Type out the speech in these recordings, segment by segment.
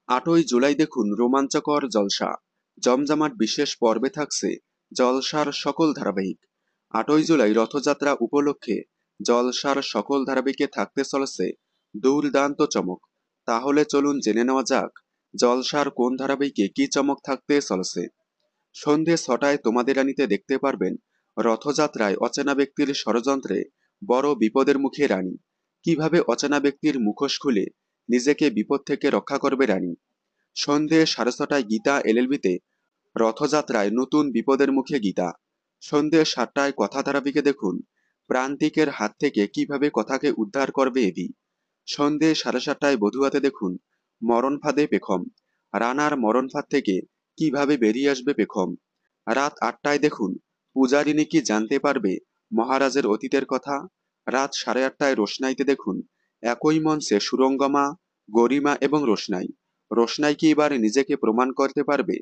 ৮ই জুলাই দেখুন রোমাঞ্চকর জলসা। জমজমাট বিশেষ পর্বে থাকছে জলসার সকল ধারাবাহিক। ৮ই জুলাই রথযাত্রা উপলক্ষে জলসার সকল ধারাবাহিকে থাকতে চলেছে দুর্দান্ত চমক। তাহলে চলুন জেনে নেওয়া যাক জলসার কোন ধারাবাহিকে কি চমক থাকতে চলেছে। সন্ধে ৬টায় তোমাদের রানীতে দেখতে পারবেন রথযাত্রায় অচেনা ব্যক্তির ষড়যন্ত্রে বড় বিপদের মুখে রানী। কিভাবে অচেনা ব্যক্তির মুখোশ খুলে নিজেকে বিপদ থেকে রক্ষা করবে রানী। সন্ধে ৬:৩০টায় গীতা এলএলবিতে রথযাত্রায় নতুন বিপদের মুখে গীতা। সন্ধে ৭টায় কথা ধারাবাহিকে দেখুন প্রান্তিকের হাত থেকে কিভাবে কথাকে উদ্ধার করবে এভি। সন্ধে ৭:৩০টায় বধুয়াতে দেখুন মরণ ফাঁদে পেখম। রানার মরণ ফাঁদ থেকে কিভাবে বেরিয়ে আসবে পেখম। রাত ৮টায় দেখুন পূজারিনী কি জানতে পারবে মহারাজের অতীতের কথা। রাত ৮:৩০টায় রোশনাইতে দেখুন একই মঞ্চে সুরঙ্গমা, গরিমা এবং রোশনাই। রোশনাই কি এবার নিজেকে প্রমাণ করতে পারবে।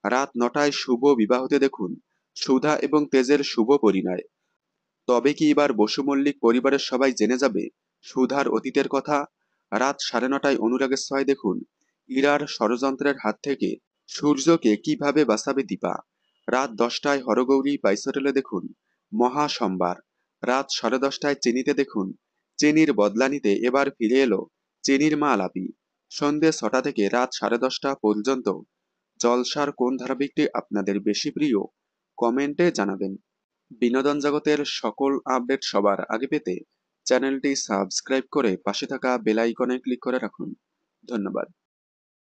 রাত ৯টায় শুভ বিবাহতে দেখুন সুধা এবং তেজের শুভ পরিণয়। তবে কি এবার বসু মল্লিক পরিবারের সবাই জেনে যাবে সুধার অতীতের কথা। রাত ৯:৩০টায় অনুরাগের ছয় দেখুন ইরার ষড়যন্ত্রের হাত থেকে সূর্যকে কিভাবে বাঁচাবে দীপা। রাত ১০টায় হরগৌরী বাইসোরেলে দেখুন মহা সম্বার। রাত ১০:৩০টায় চেনিতে দেখুন চেনির বদলা নিতে এবার ফিরে এলো চেনির মা আলাপি। সন্ধে ৬টা থেকে রাত ১০:৩০ পর্যন্ত জলসার কোন ধারাবাহিকটি আপনাদের বেশি প্রিয় কমেন্টে জানাবেন। বিনোদন জগতের সকল আপডেট সবার আগে পেতে চ্যানেলটি সাবস্ক্রাইব করে পাশে থাকা বেল আইকনে ক্লিক করে রাখুন। ধন্যবাদ।